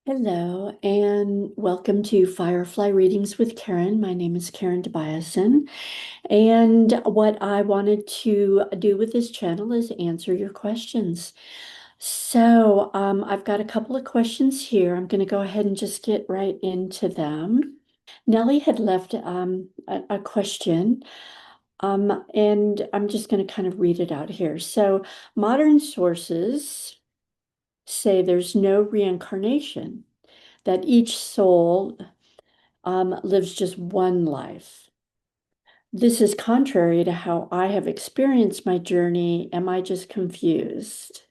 Hello, and welcome to Firefly Readings with Karin. My name is Karin Tobiason, and what I wanted to do with this channel is answer your questions. I've got a couple of questions here. I'm going to go ahead and just get right into them. Nellie had left a question, and I'm just going to kind of read it out here. So, modern sources say there's no reincarnation, that each soul lives just one life. This is contrary to how I have experienced my journey. Am I just confused?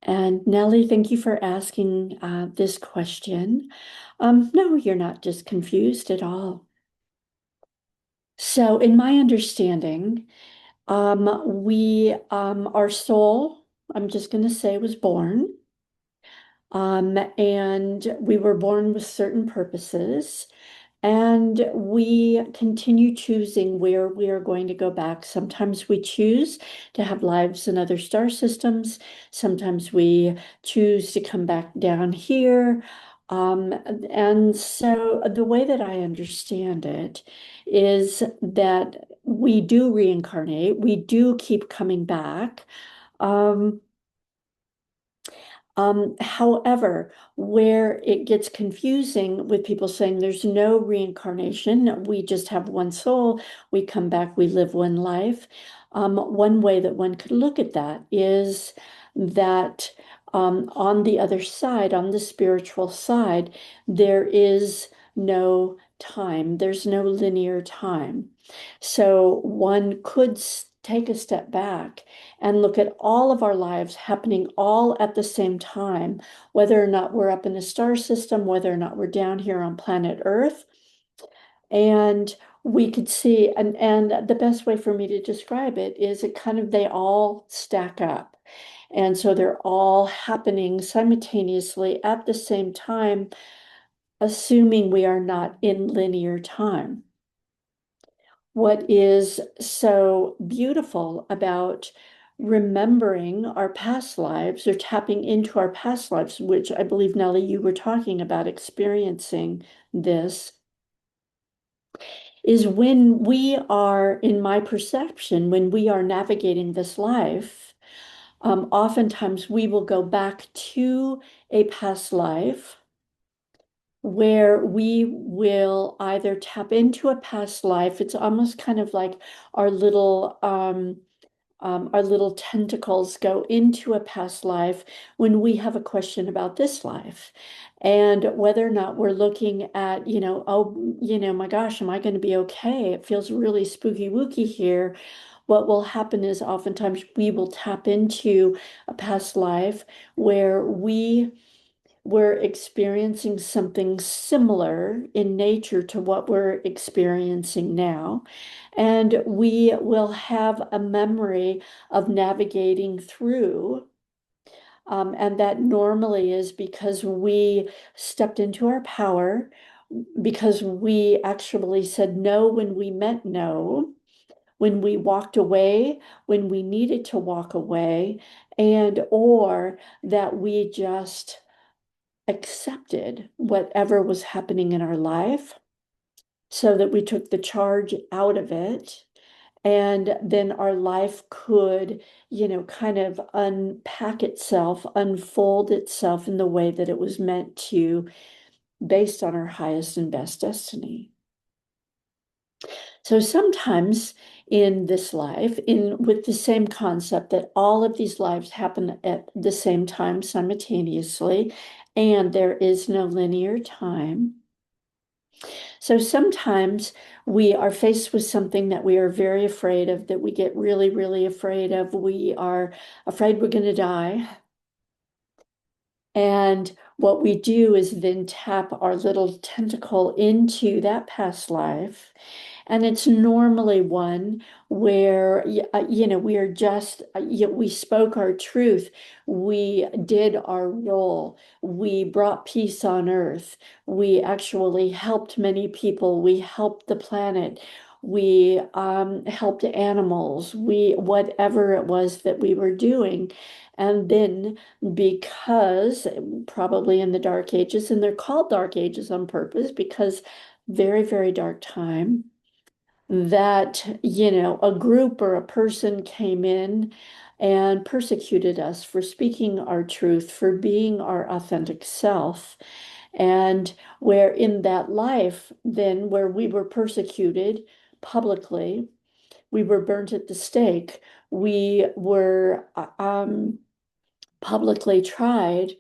And Nellie, thank you for asking this question. No, you're not just confused at all. So, in my understanding, our soul, I'm just going to say, was born. And we were born with certain purposes. And we continue choosing where we are going to go back. Sometimes we choose to have lives in other star systems. Sometimes we choose to come back down here. And so the way that I understand it is that we do reincarnate, we do keep coming back. Um, However, where it gets confusing with people saying there's no reincarnation, we just have one soul, we come back, we live one life. One way that one could look at that is that on the other side, on the spiritual side, there is no time, there's no linear time. So one could take a step back and look at all of our lives happening all at the same time, whether or not we're up in the star system, whether or not we're down here on planet Earth. And we could see, and the best way for me to describe it is it kind of, they all stack up. And so they're all happening simultaneously at the same time, assuming we are not in linear time. What is so beautiful about remembering our past lives or tapping into our past lives, which I believe, Nellie, you were talking about experiencing this, is when we are, in my perception, when we are navigating this life, oftentimes we will go back to a past life where we will either tap into a past life. It's almost kind of like our little tentacles go into a past life when we have a question about this life. And whether or not we're looking at, oh, my gosh, am I going to be okay? It feels really spooky wooky here. What will happen is oftentimes we will tap into a past life where we're experiencing something similar in nature to what we're experiencing now. And we will have a memory of navigating through. And that normally is because we stepped into our power, because we actually said no when we meant no, when we walked away, when we needed to walk away, and or that we just accepted whatever was happening in our life so that we took the charge out of it. And then our life could, kind of unpack itself, unfold itself in the way that it was meant to, based on our highest and best destiny. So sometimes in this life, in with the same concept that all of these lives happen at the same time simultaneously, and there is no linear time. So sometimes we are faced with something that we are very afraid of, that we get really, really afraid of. We are afraid we're going to die. And what we do is then tap our little tentacle into that past life. And it's normally one where, we are just, we spoke our truth. We did our role. We brought peace on earth. We actually helped many people. We helped the planet. We helped animals, we whatever it was that we were doing. And then because probably in the Dark Ages, and they're called Dark Ages on purpose because very, very dark time, that, a group or a person came in and persecuted us for speaking our truth, for being our authentic self. And where in that life, then where we were persecuted publicly, we were burnt at the stake, we were publicly tried.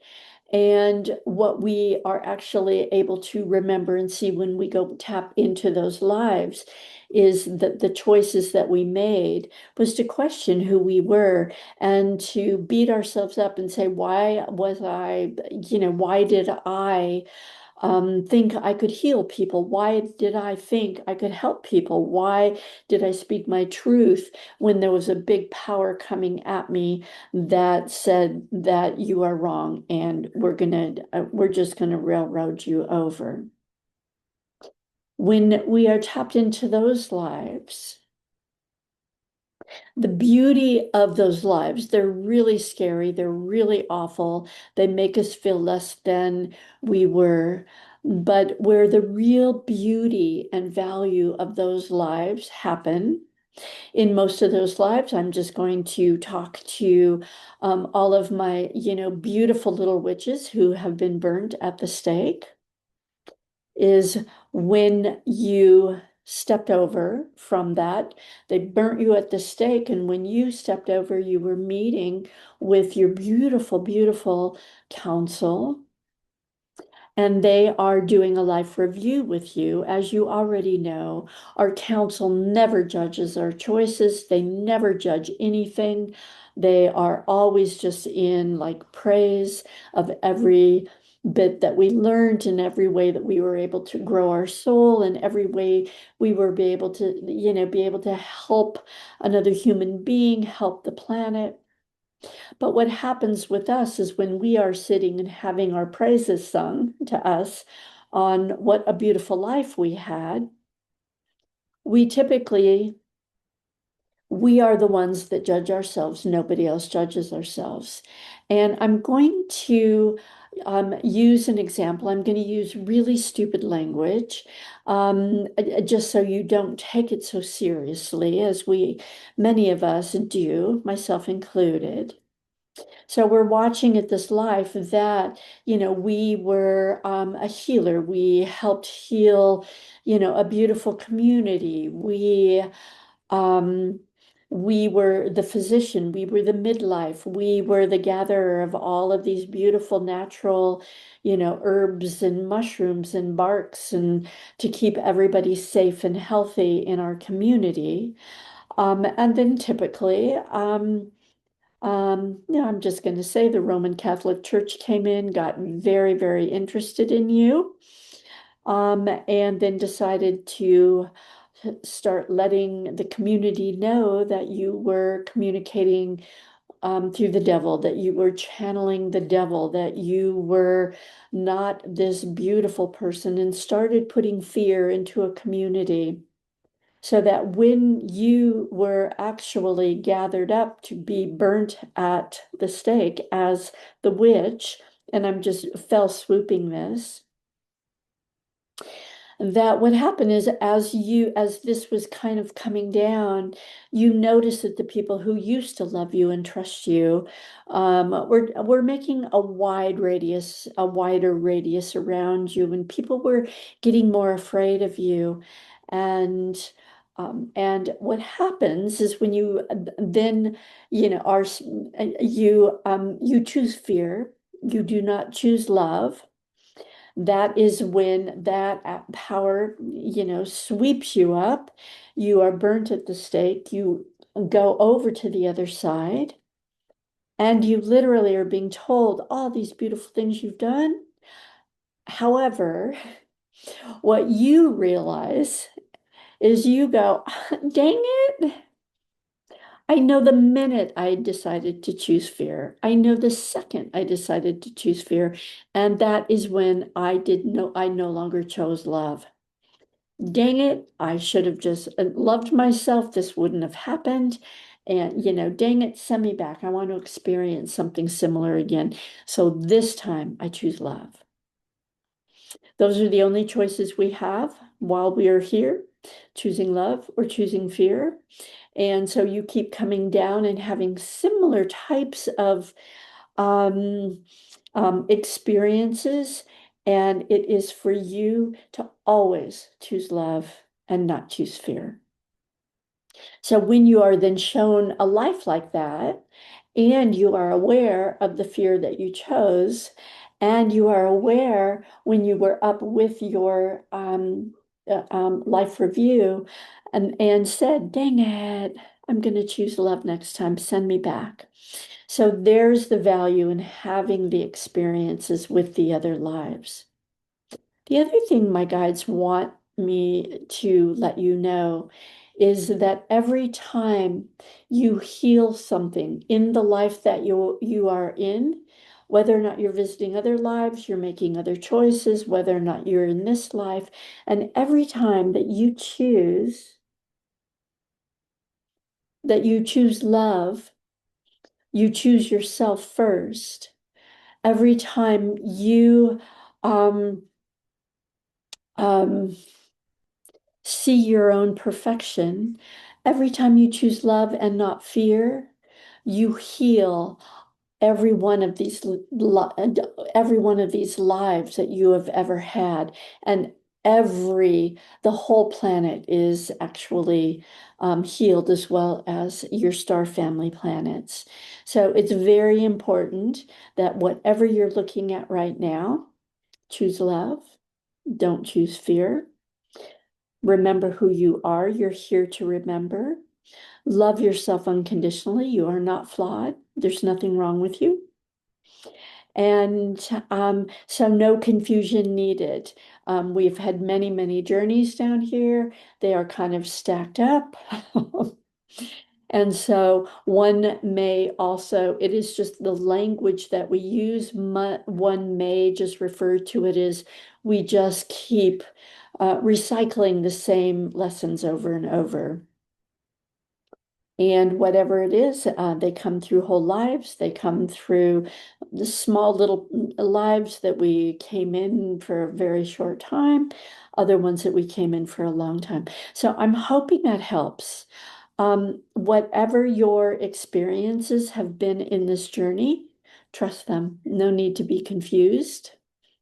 And what we are actually able to remember and see when we go tap into those lives is that the choices that we made was to question who we were and to beat ourselves up and say, why was I, why did I think I could heal people? Why did I think I could help people? Why did I speak my truth when there was a big power coming at me that said that you are wrong and we're just gonna railroad you over? When we are tapped into those lives, the beauty of those lives, they're really scary, they're really awful, they make us feel less than we were. But where the real beauty and value of those lives happen, in most of those lives, I'm just going to talk to all of my, beautiful little witches who have been burned at the stake, is when you stepped over from that. They burnt you at the stake, and when you stepped over, you were meeting with your beautiful, beautiful council, and they are doing a life review with you. As you already know, our council never judges our choices. They never judge anything. They are always just in like praise of every bit that we learned, in every way that we were able to grow our soul, in every way we were be able to help another human being, help the planet. But what happens with us is when we are sitting and having our praises sung to us on what a beautiful life we had, we typically, we are the ones that judge ourselves. Nobody else judges ourselves. And I'm going to use an example. I'm going to use really stupid language, just so you don't take it so seriously as many of us do, myself included. So we're watching at this life that, we were a healer. We helped heal, a beautiful community. Um, we were the physician. We were the midlife. We were the gatherer of all of these beautiful natural, herbs and mushrooms and barks, and to keep everybody safe and healthy in our community. And then typically, I'm just going to say the Roman Catholic Church came in, got very, very interested in you, and then decided to start letting the community know that you were communicating through the devil, that you were channeling the devil, that you were not this beautiful person, and started putting fear into a community. So that when you were actually gathered up to be burnt at the stake as the witch, and I'm just fell swooping this, that what happened is as this was kind of coming down, you notice that the people who used to love you and trust you, were making a wider radius around you, and people were getting more afraid of you. And what happens is when you then, are you choose fear, you do not choose love. That is when that power, sweeps you up. You are burnt at the stake. You go over to the other side, and you literally are being told all these beautiful things you've done. However, what you realize is you go, dang it. I know the minute I decided to choose fear. I know the second I decided to choose fear. And that is when I no longer chose love. dang it, I should have just loved myself. This wouldn't have happened. And, dang it, send me back. I want to experience something similar again. So this time I choose love. Those are the only choices we have while we are here, choosing love or choosing fear. And so you keep coming down and having similar types of um, experiences. And it is for you to always choose love and not choose fear. So when you are then shown a life like that, and you are aware of the fear that you chose, and you are aware when you were up with your life review and said, dang it, I'm going to choose love next time, send me back. So there's the value in having the experiences with the other lives. The other thing my guides want me to let you know is that every time you heal something in the life that you are in, whether or not you're visiting other lives, you're making other choices, whether or not you're in this life, and every time that you choose love, you choose yourself first. Every time you um, um, see your own perfection. Every time you choose love and not fear, you heal every one of these every one of these lives that you have ever had, and the whole planet is actually healed, as well as your star family planets. So it's very important that whatever you're looking at right now, choose love, don't choose fear. Remember who you are. You're here to remember. Love yourself unconditionally. You are not flawed. There's nothing wrong with you. And so no confusion needed. We've had many, many journeys down here. They are kind of stacked up. And so one may also, it is just the language that we use. One may just refer to it as we just keep recycling the same lessons over and over. And whatever it is, they come through whole lives. They come through the small little lives that we came in for a very short time, other ones that we came in for a long time. So I'm hoping that helps. Whatever your experiences have been in this journey, trust them. No need to be confused.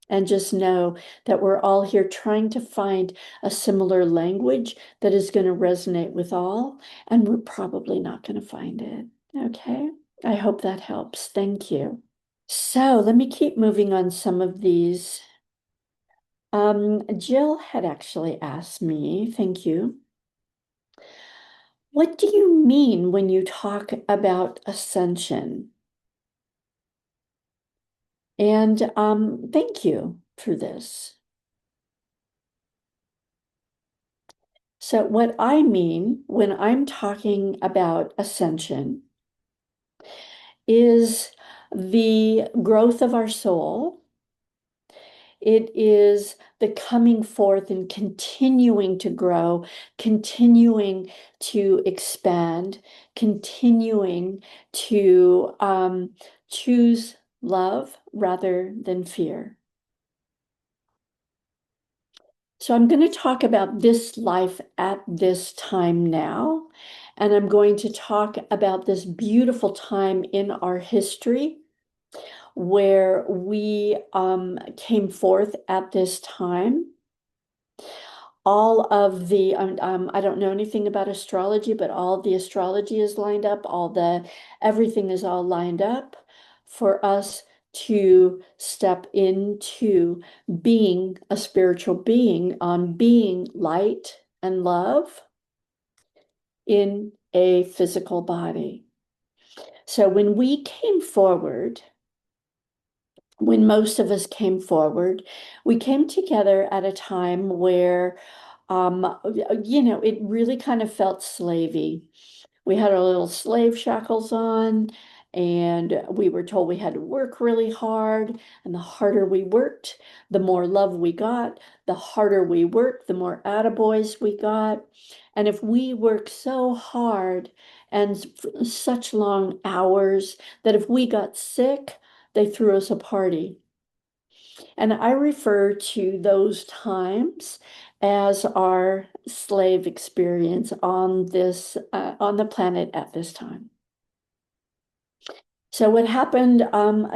And just know that we're all here trying to find a similar language that is going to resonate with all, and we're probably not going to find it. Okay. I hope that helps. Thank you. So let me keep moving on some of these. Jill had actually asked me, thank you. What do you mean when you talk about ascension? And thank you for this. So what I mean when I'm talking about ascension is the growth of our soul. It is the coming forth and continuing to grow, continuing to expand, continuing to choose love rather than fear. So I'm going to talk about this life at this time now, and I'm going to talk about this beautiful time in our history where we came forth at this time. All of the, I don't know anything about astrology, but all the astrology is lined up, everything is all lined up for us to step into being a spiritual being, being light and love in a physical body. So when most of us came forward, we came together at a time where, it really kind of felt slavey. We had our little slave shackles on, And we were told we had to work really hard. And the harder we worked, the more love we got. The harder we worked, the more attaboys we got. And if we work so hard and such long hours that if we got sick, they threw us a party. And I refer to those times as our slave experience on this on the planet at this time. So what happened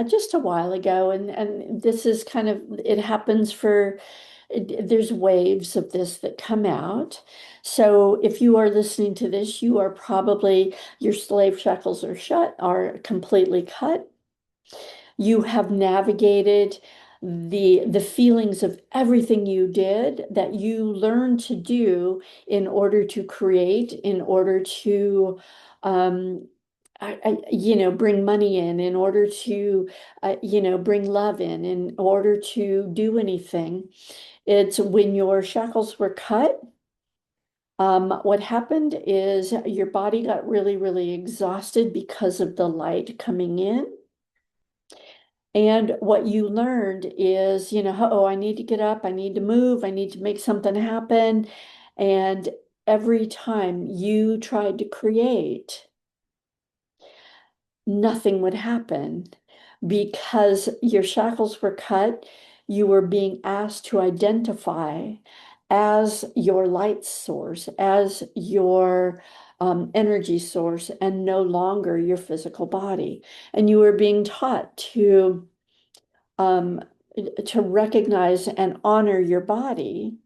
just a while ago, and this is kind of, it happens for, there's waves of this that come out. So if you are listening to this, you are probably, your slave shackles are shut, are completely cut. You have navigated the feelings of everything you did that you learned to do in order to create, in order to bring money in order to bring love in order to do anything. It's when your shackles were cut. What happened is your body got really, really exhausted because of the light coming in. And what you learned is, oh, I need to get up, I need to move, I need to make something happen. And every time you tried to create, nothing would happen because your shackles were cut. You were being asked to identify as your light source, as your energy source, and no longer your physical body. And you were being taught um, to recognize and honor your body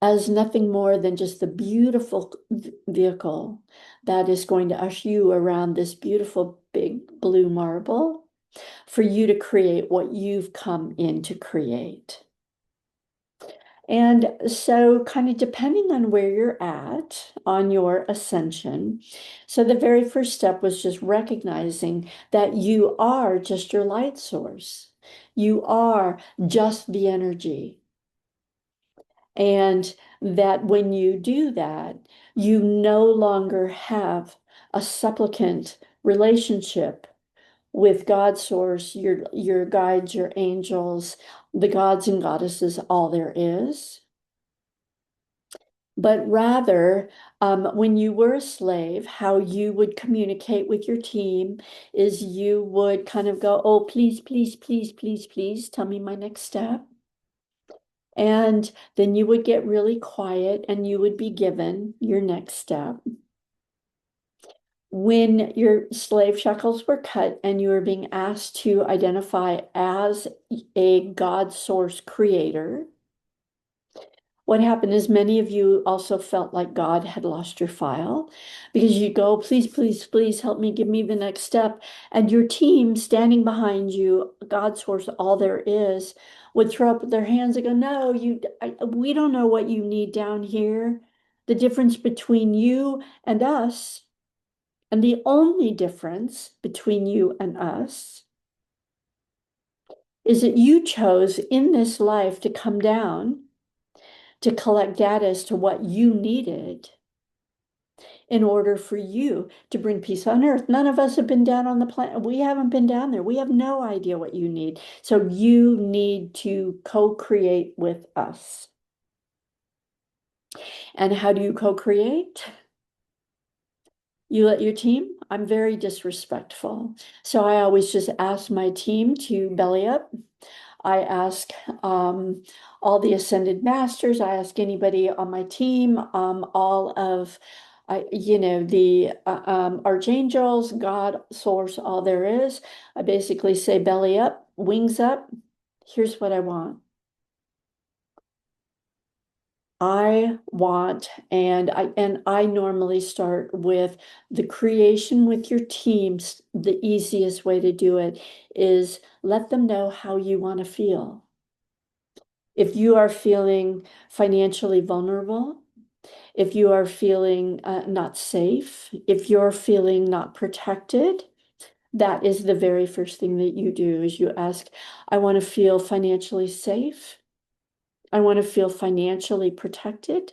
as nothing more than just the beautiful vehicle that is going to usher you around this beautiful big blue marble for you to create what you've come in to create. And so, kind of depending on where you're at on your ascension, so the very first step was just recognizing that you are just your light source. You are just the energy. And that when you do that, you no longer have a supplicant relationship with God source, your guides, your angels, the gods and goddesses, all there is. But rather, when you were a slave, how you would communicate with your team is you would kind of go, oh, please, please, please, please, please, tell me my next step. And then you would get really quiet and you would be given your next step. When your slave shackles were cut and you were being asked to identify as a God source creator, what happened is many of you also felt like God had lost your file because you go, please, please, please help me, give me the next step. And your team standing behind you, God source, all there is, would throw up their hands and go, no, we don't know what you need down here. The difference between you and us, and the only difference between you and us, is that you chose in this life to come down to collect data as to what you needed in order for you to bring peace on earth. None of us have been down on the planet. We haven't been down there. We have no idea what you need. So you need to co-create with us. And how do you co-create? You let your team. I'm very disrespectful. So I always just ask my team to belly up. I ask all the ascended masters. I ask anybody on my team, all of, the archangels, God, source, all there is. I basically say belly up, wings up. Here's what I want. I want, and I normally start with the creation with your teams. The easiest way to do it is let them know how you want to feel. If you are feeling financially vulnerable, if you are feeling not safe, if you're feeling not protected, that is the very first thing that you do is you ask, I want to feel financially safe. I want to feel financially protected.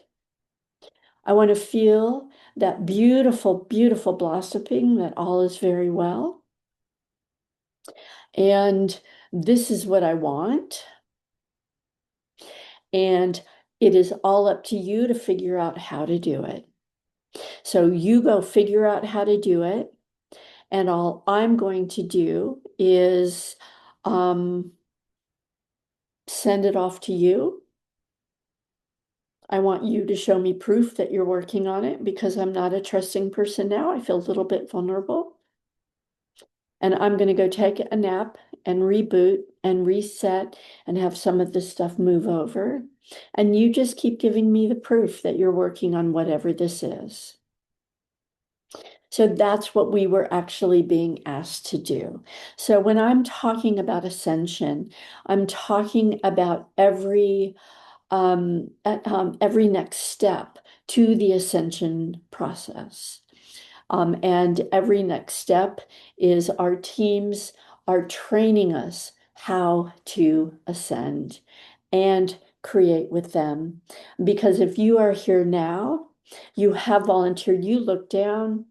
I want to feel that beautiful, beautiful blossoming, that all is very well. And this is what I want. And it is all up to you to figure out how to do it. So you go figure out how to do it. And all I'm going to do is send it off to you. I want you to show me proof that you're working on it because I'm not a trusting person now. I feel a little bit vulnerable. And I'm going to go take a nap and reboot and reset and have some of this stuff move over. And you just keep giving me the proof that you're working on whatever this is. So that's what we were actually being asked to do. So when I'm talking about ascension, I'm talking about every next step to the ascension process. And every next step is our teams are training us how to ascend and create with them. Because if you are here now, you have volunteered, you look down,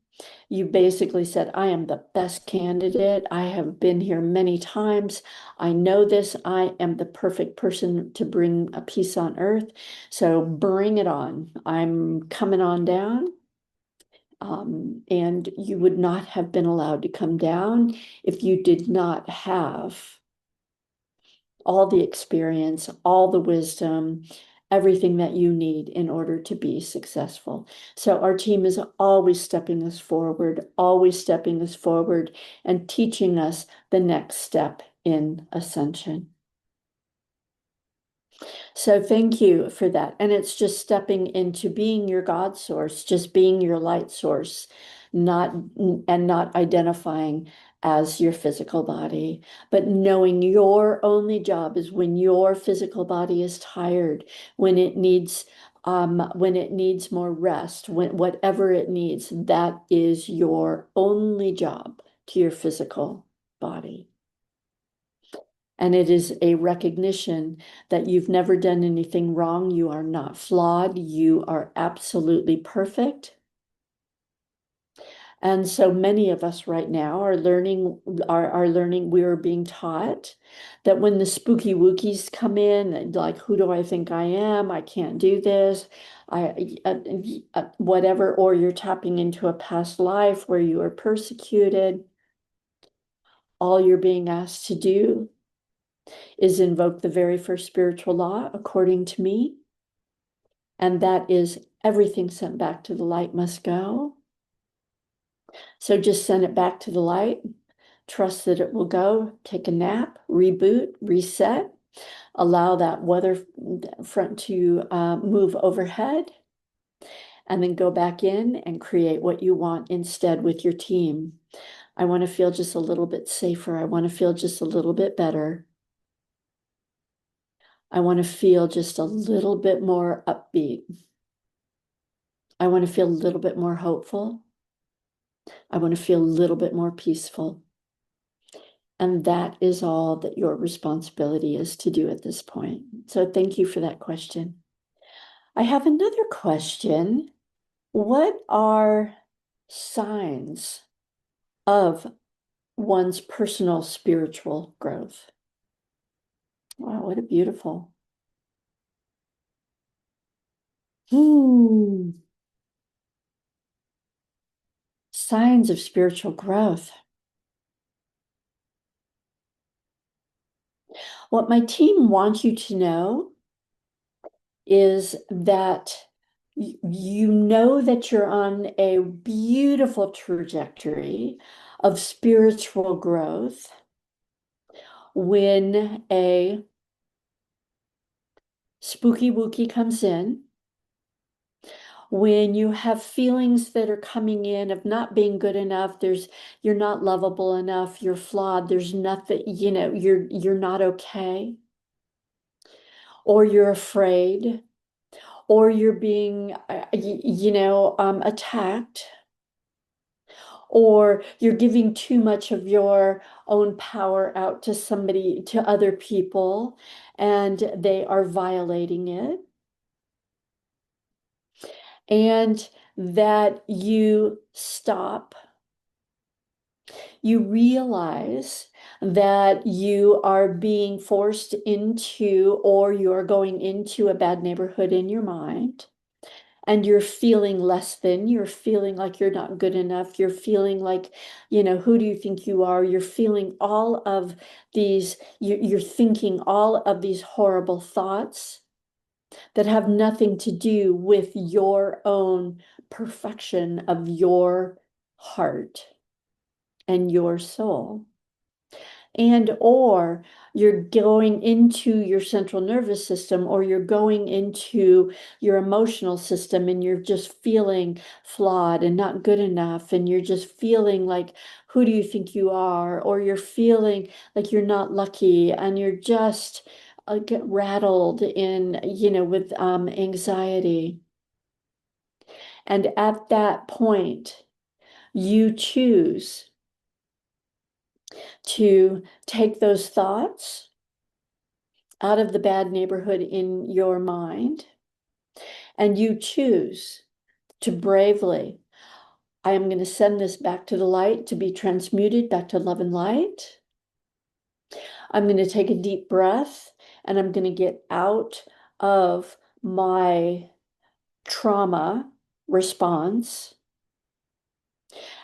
you basically said, I am the best candidate. I have been here many times. I know this. I am the perfect person to bring a peace on earth. So bring it on. I'm coming on down. And you would not have been allowed to come down if you did not have all the experience, all the wisdom, everything that you need in order to be successful. So our team is always stepping us forward and teaching us the next step in ascension. So thank you for that. And it's just stepping into being your God source, just being your light source, not identifying as your physical body, but knowing your only job is when your physical body is tired, when it needs more rest, whatever it needs, that is your only job to your physical body. And it is a recognition that you've never done anything wrong. You are not flawed. You are absolutely perfect. And so many of us right now are learning, we are being taught that when the spooky wookies come in, like, who do I think I am? I can't do this. Whatever, or you're tapping into a past life where you were persecuted. All you're being asked to do is invoke the very first spiritual law, according to me. And that is everything sent back to the light must go. So just send it back to the light. Trust that it will go. Take a nap, reboot, reset. Allow that weather front to move overhead. And then go back in and create what you want instead with your team. I want to feel just a little bit safer. I want to feel just a little bit better. I want to feel just a little bit more upbeat. I want to feel a little bit more hopeful. I want to feel a little bit more peaceful. And that is all that your responsibility is to do at this point. So thank you for that question. I have another question. What are signs of one's personal spiritual growth? Wow, what a beautiful. Signs of spiritual growth. What my team wants you to know is that you know that you're on a beautiful trajectory of spiritual growth when a spooky wookie comes in, when you have feelings that are coming in of not being good enough, you're not lovable enough, you're flawed, there's nothing, you're not okay, or you're afraid, or you're being attacked, or you're giving too much of your own power out to other people, and they are violating it. and that you stop, you realize that you are being forced into, or you're going into a bad neighborhood in your mind, and you're feeling less than, you're feeling like you're not good enough, you're feeling like, who do you think you are? You're feeling all of these, you're thinking all of these horrible thoughts that have nothing to do with your own perfection of your heart and your soul. And or you're going into your central nervous system, or you're going into your emotional system, and you're just feeling flawed and not good enough, and you're just feeling like, who do you think you are? Or you're feeling like you're not lucky, and you're just get rattled in, with anxiety. And at that point, you choose to take those thoughts out of the bad neighborhood in your mind, and you choose to bravely, I am going to send this back to the light to be transmuted back to love and light. I'm going to take a deep breath, and I'm going to get out of my trauma response.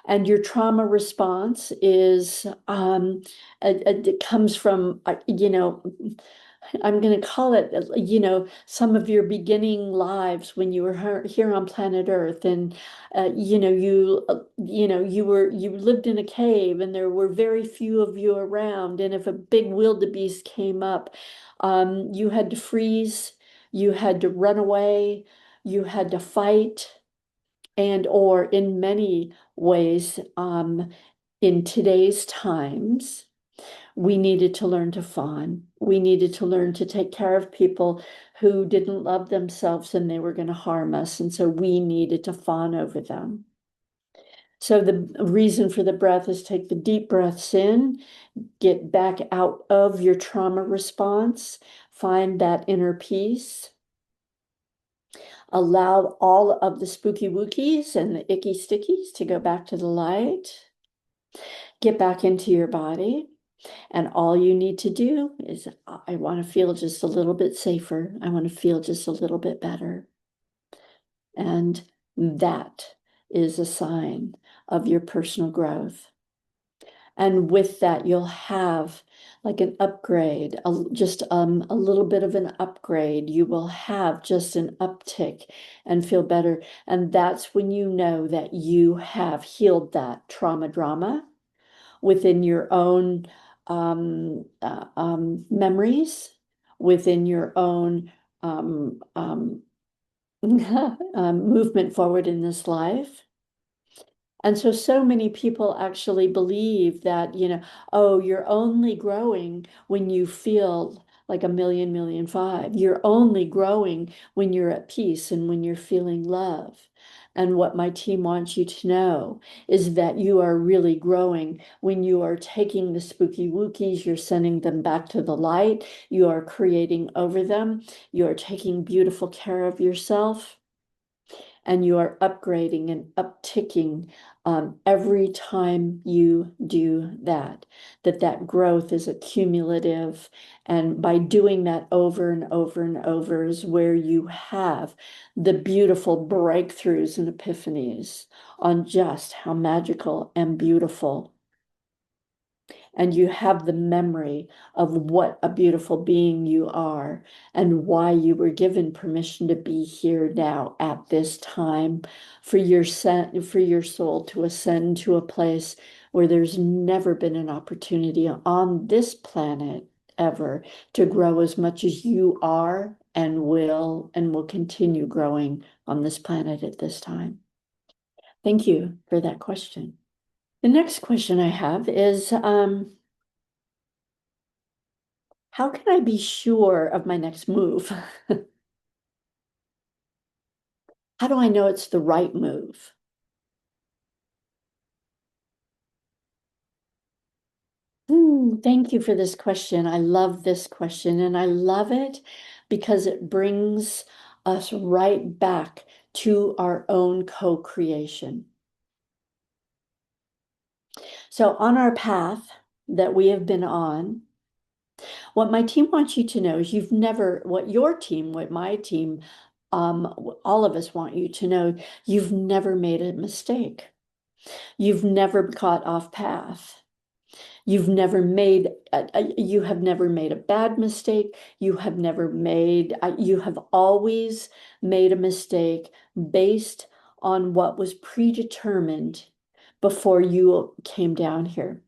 And your trauma response is, it comes from, I'm going to call it, some of your beginning lives when you were here on planet Earth, and you lived in a cave, and there were very few of you around, and if a big wildebeest came up, you had to freeze, you had to run away, you had to fight, and or in many ways, in today's times, we needed to learn to fawn. We needed to learn to take care of people who didn't love themselves and they were going to harm us. And so we needed to fawn over them. So the reason for the breath is take the deep breaths in, get back out of your trauma response, find that inner peace, allow all of the spooky wookies and the icky stickies to go back to the light, get back into your body. And all you need to do is, I want to feel just a little bit safer. I want to feel just a little bit better. And that is a sign of your personal growth. And with that, you'll have like an upgrade, just a little bit of an upgrade. You will have just an uptick and feel better. And that's when you know that you have healed that trauma drama within your own memories, within your own movement forward in this life. And so many people actually believe that, oh, you're only growing when you feel like a million five. You're only growing when you're at peace and when you're feeling love. And what my team wants you to know is that you are really growing when you are taking the spooky wookies, you're sending them back to the light, you are creating over them, you are taking beautiful care of yourself, and you are upgrading and upticking every time you do that, that growth is accumulative. And by doing that over and over and over is where you have the beautiful breakthroughs and epiphanies on just how magical and beautiful, and you have the memory of what a beautiful being you are and why you were given permission to be here now at this time for your soul to ascend to a place where there's never been an opportunity on this planet ever to grow as much as you are and will continue growing on this planet at this time. Thank you for that question. The next question I have is, how can I be sure of my next move? How do I know it's the right move? Thank you for this question. I love this question, and I love it because it brings us right back to our own co-creation. So on our path that we have been on, what my team wants you to know is what your team, what my team, all of us want you to know, you've never made a mistake. You've never got off path. You have never made a bad mistake. You have always made a mistake based on what was predetermined before you came down here.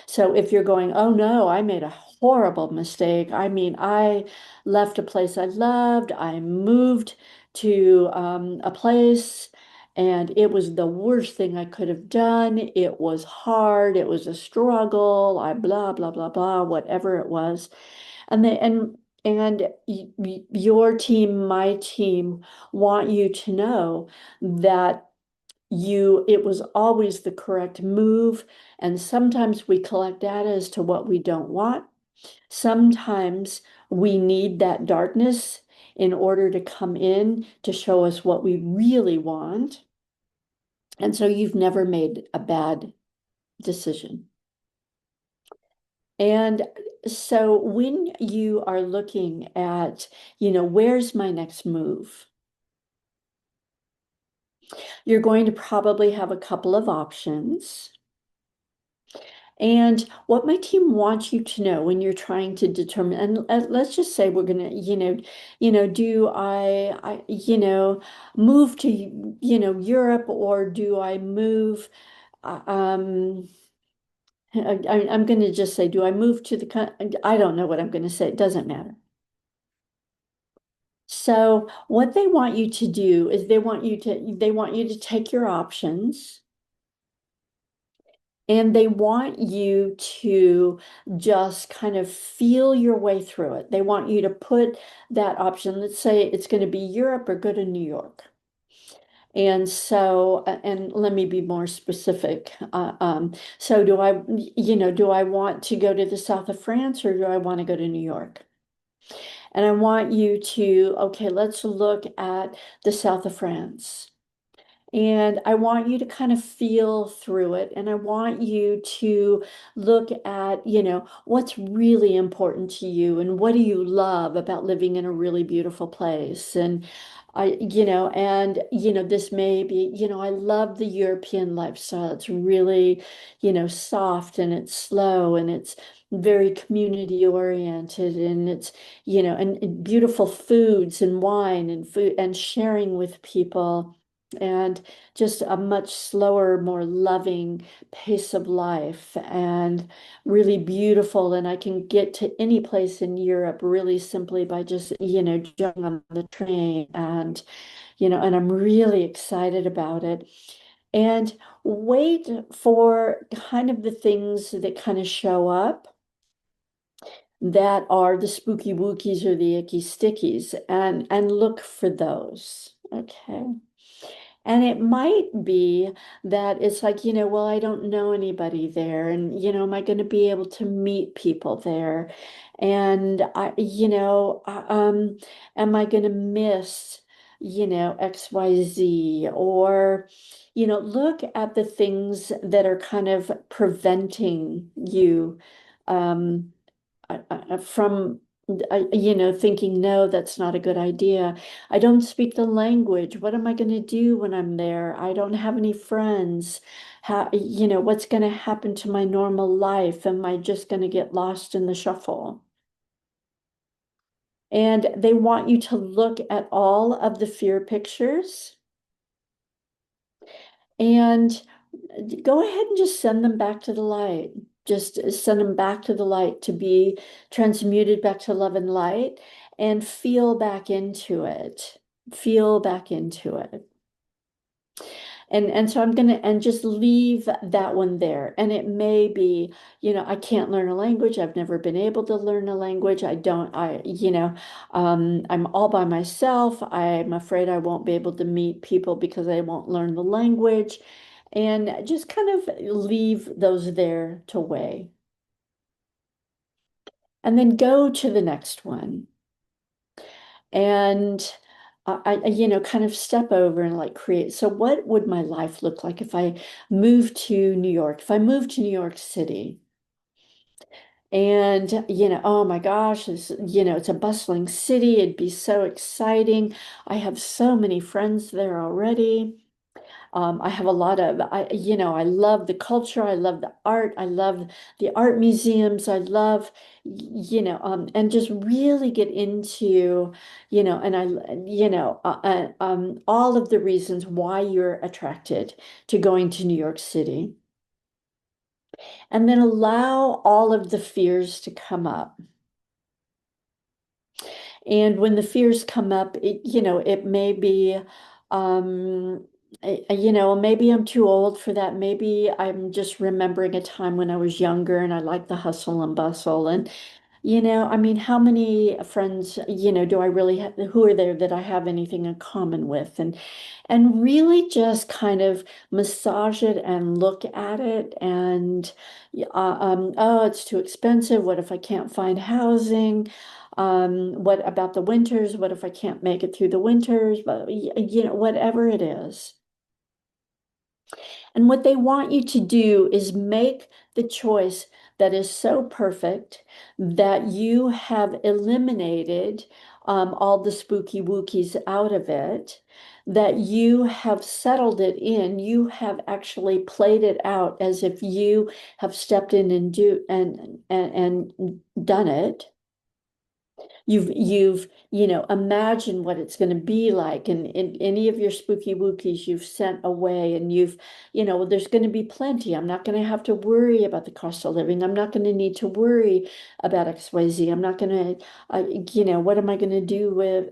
So if you're going, oh no, I made a horrible mistake. I mean, I left a place I loved. I moved to a place and it was the worst thing I could have done. It was hard. It was a struggle. I blah, blah, blah, blah, whatever it was. And they, and your team, my team want you to know that it was always the correct move. And sometimes we collect data as to what we don't want. Sometimes we need that darkness in order to come in to show us what we really want. And so you've never made a bad decision. And so when you are looking at, where's my next move? You're going to probably have a couple of options. And what my team wants you to know when you're trying to determine, and let's just say we're gonna, do move to, Europe, or do I move, um, I'm going to just say, do I move to I don't know what I'm going to say. It doesn't matter. So what they want you to do is they want you to take your options. And they want you to just kind of feel your way through it. They want you to put that option. Let's say it's going to be Europe or go to New York. And so, and let me be more specific. So do I want to go to the south of France or do I want to go to New York? And I want you to, okay, let's look at the south of France. And I want you to kind of feel through it. And I want you to look at, what's really important to you and what do you love about living in a really beautiful place. And this may be, I love the European lifestyle. It's really, soft and it's slow and it's very community oriented and it's, and beautiful foods and wine and food and sharing with people and just a much slower, more loving pace of life and really beautiful. And I can get to any place in Europe really simply by just, jumping on the train and I'm really excited about it. And wait for kind of the things that kind of show up that are the spooky wookies or the icky stickies and look for those. Okay. And it might be that it's like, well, I don't know anybody there. And, am I going to be able to meet people there? And am I going to miss, XYZ? Or, look at the things that are kind of preventing you um, from thinking, no, that's not a good idea. I don't speak the language. What am I going to do when I'm there? I don't have any friends. What's going to happen to my normal life? Am I just going to get lost in the shuffle? And they want you to look at all of the fear pictures and go ahead and just send them back to the light. Just send them back to the light to be transmuted back to love and light and feel back into it. Feel back into it. And so I'm going to and just leave that one there. And it may be, I can't learn a language. I've never been able to learn a language. I'm all by myself. I'm afraid I won't be able to meet people because I won't learn the language. And just kind of leave those there to weigh. And then go to the next one. And kind of step over and like create. So what would my life look like if I moved to New York? If I moved to New York City? And, oh my gosh, it's a bustling city. It'd be so exciting. I have so many friends there already. I have a lot of, I love the culture. I love the art. I love the art museums. I love, and just really get into, and all of the reasons why you're attracted to going to New York City. And then allow all of the fears to come up. And when the fears come up, it may be, um, maybe I'm too old for that. Maybe I'm just remembering a time when I was younger and I like the hustle and bustle. And I mean, how many friends, do I really have, who are there that I have anything in common with? And really just kind of massage it and look at it and, oh, it's too expensive. What if I can't find housing? What about the winters? What if I can't make it through the winters? But, whatever it is. And what they want you to do is make the choice that is so perfect that you have eliminated all the spooky wookies out of it, that you have settled it in, you have actually played it out as if you have stepped in and and done it. You've imagined what it's going to be like, and any of your spooky wookies you've sent away, and there's going to be plenty. I'm not going to have to worry about the cost of living. I'm not going to need to worry about XYZ. I'm not going to, what am I going to do with,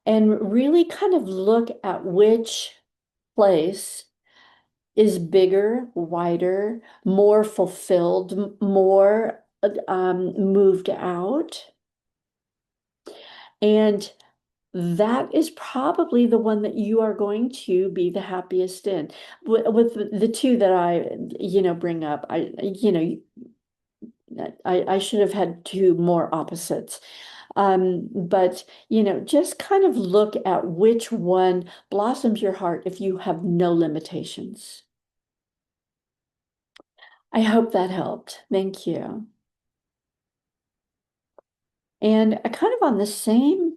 and really kind of look at which place is bigger, wider, more fulfilled, more moved out. And that is probably the one that you are going to be the happiest in. With the two that I, bring up, I should have had two more opposites. But, just kind of look at which one blossoms your heart if you have no limitations. I hope that helped. Thank you. And kind of on the same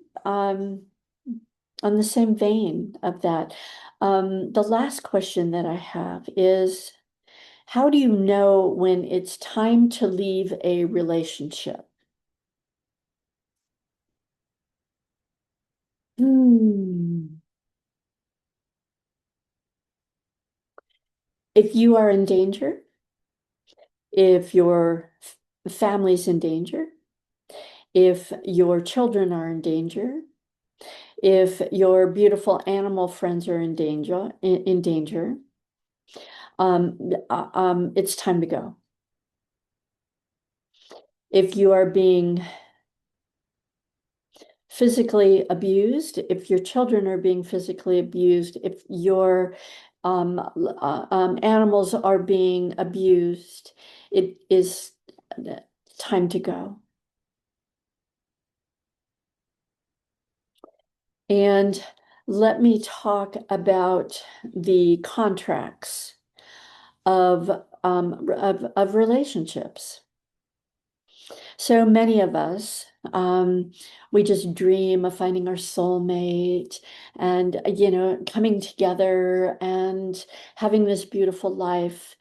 vein of that, the last question that I have is, how do you know when it's time to leave a relationship? Hmm. If you are in danger, if your family's in danger, if your children are in danger, if your beautiful animal friends are in danger, it's time to go. If you are being physically abused, if your children are being physically abused, if your animals are being abused, it is time to go. And let me talk about the contracts of relationships. So many of us, we just dream of finding our soulmate and, coming together and having this beautiful life.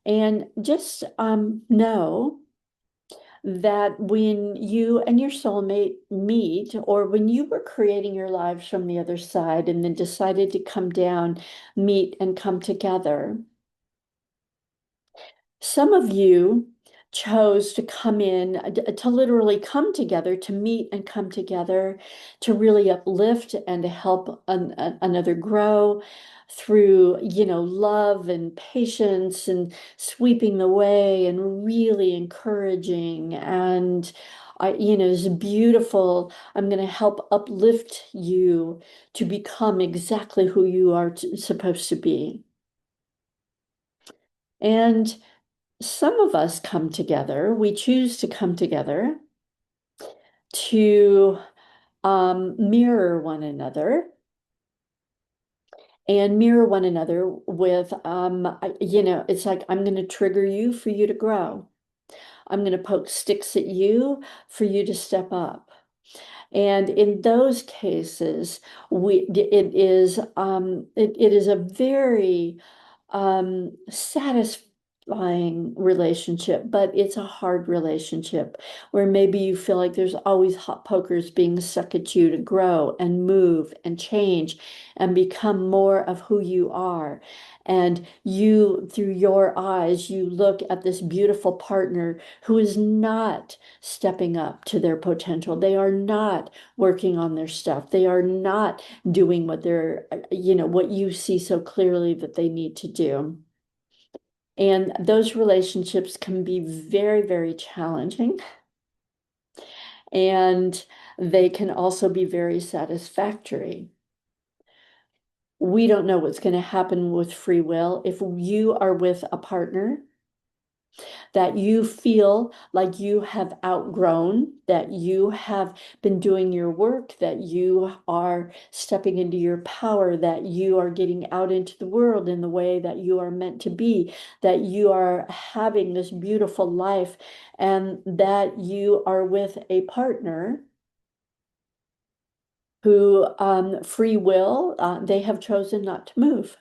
And just know that when you and your soulmate meet, or when you were creating your lives from the other side and then decided to come down, meet, and come together, some of you chose to come in, to literally come together, to meet and come together, to really uplift and to help another grow through, love and patience and sweeping the way and really encouraging. And it's beautiful. I'm going to help uplift you to become exactly who you are supposed to be. And some of us come together, we choose to come together to mirror one another and mirror one another with, it's like, I'm going to trigger you for you to grow. I'm going to poke sticks at you for you to step up. And in those cases, it is a very satisfying relationship, but it's a hard relationship where maybe you feel like there's always hot pokers being stuck at you to grow and move and change and become more of who you are. And you, through your eyes, you look at this beautiful partner who is not stepping up to their potential. They are not working on their stuff. They are not doing what what you see so clearly that they need to do. And those relationships can be very, very challenging. And they can also be very satisfactory. We don't know what's going to happen with free will. If you are with a partner that you feel like you have outgrown, that you have been doing your work, that you are stepping into your power, that you are getting out into the world in the way that you are meant to be, that you are having this beautiful life, and that you are with a partner who, free will, they have chosen not to move.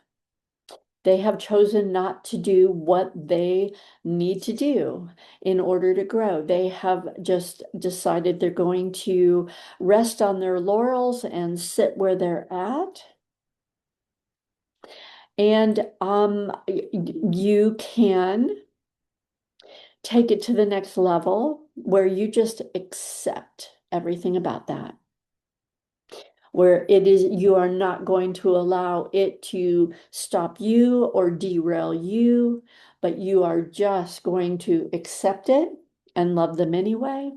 They have chosen not to do what they need to do in order to grow. They have just decided they're going to rest on their laurels and sit where they're at. And you can take it to the next level where you just accept everything about that, where it is, you are not going to allow it to stop you or derail you, but you are just going to accept it and love them anyway.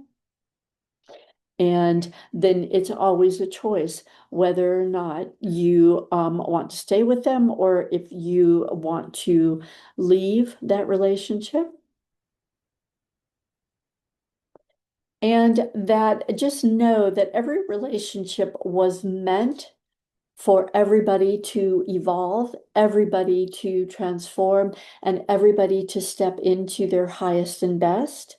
And then it's always a choice whether or not you want to stay with them or if you want to leave that relationship. And that just know that every relationship was meant for everybody to evolve, everybody to transform, and everybody to step into their highest and best.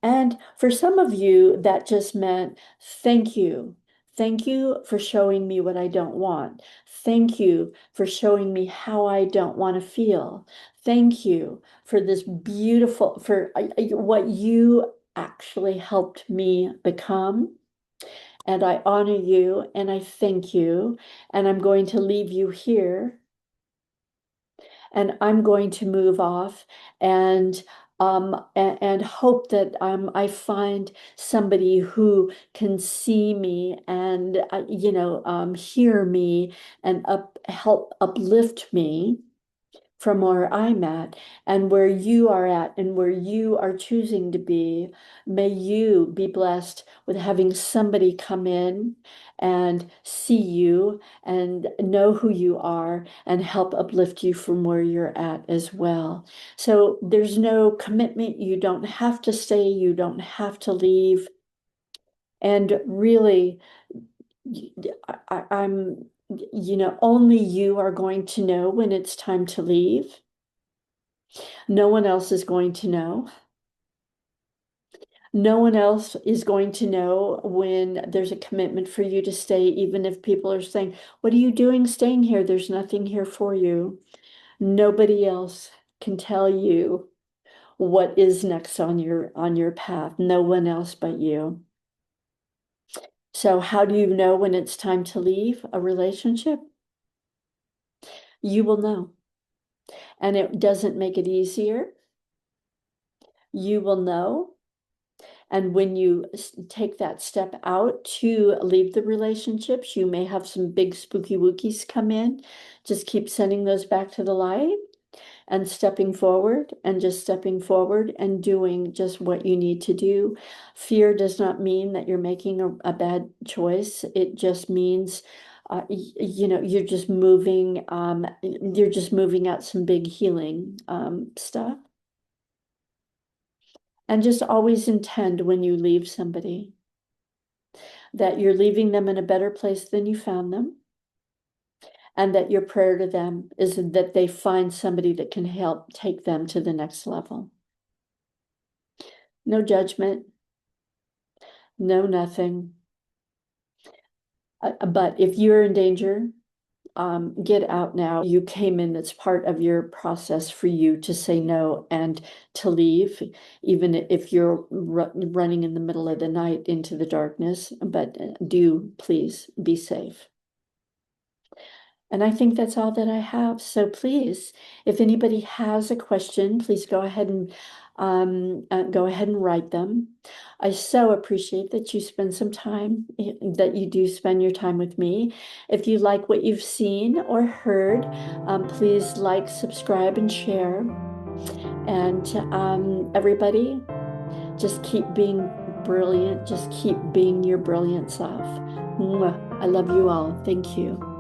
And for some of you, that just meant thank you. Thank you for showing me what I don't want. Thank you for showing me how I don't want to feel. Thank you for this beautiful, for what you actually helped me become. And I honor you and I thank you. And I'm going to leave you here and I'm going to move off and hope that I find somebody who can see me and hear me and help uplift me from where I'm at and where you are at and where you are choosing to be. May you be blessed with having somebody come in and see you and know who you are and help uplift you from where you're at as well. So there's no commitment. You don't have to stay. You don't have to leave. And really, I'm, only you are going to know when it's time to leave. No one else is going to know. No one else is going to know when there's a commitment for you to stay, even if people are saying, what are you doing staying here? There's nothing here for you. Nobody else can tell you what is next on your path. No one else but you. So how do you know when it's time to leave a relationship? You will know. And it doesn't make it easier. You will know. And when you take that step out to leave the relationships, you may have some big spooky wookies come in. Just keep sending those back to the light and stepping forward and just stepping forward and doing just what you need to do. Fear does not mean that you're making a bad choice. It just means you're just moving out some big healing stuff. And just always intend when you leave somebody that you're leaving them in a better place than you found them, and that your prayer to them is that they find somebody that can help take them to the next level. No judgment, no nothing. But if you're in danger, get out now. You came in, it's part of your process for you to say no and to leave, even if you're running in the middle of the night into the darkness. But do please be safe. And I think that's all that I have. So please, if anybody has a question, please go ahead and write them. I so appreciate that you spend some time, that you do spend your time with me. If you like what you've seen or heard, please like, subscribe, and share. And everybody, just keep being brilliant. Just keep being your brilliant self. Mwah. I love you all. Thank you.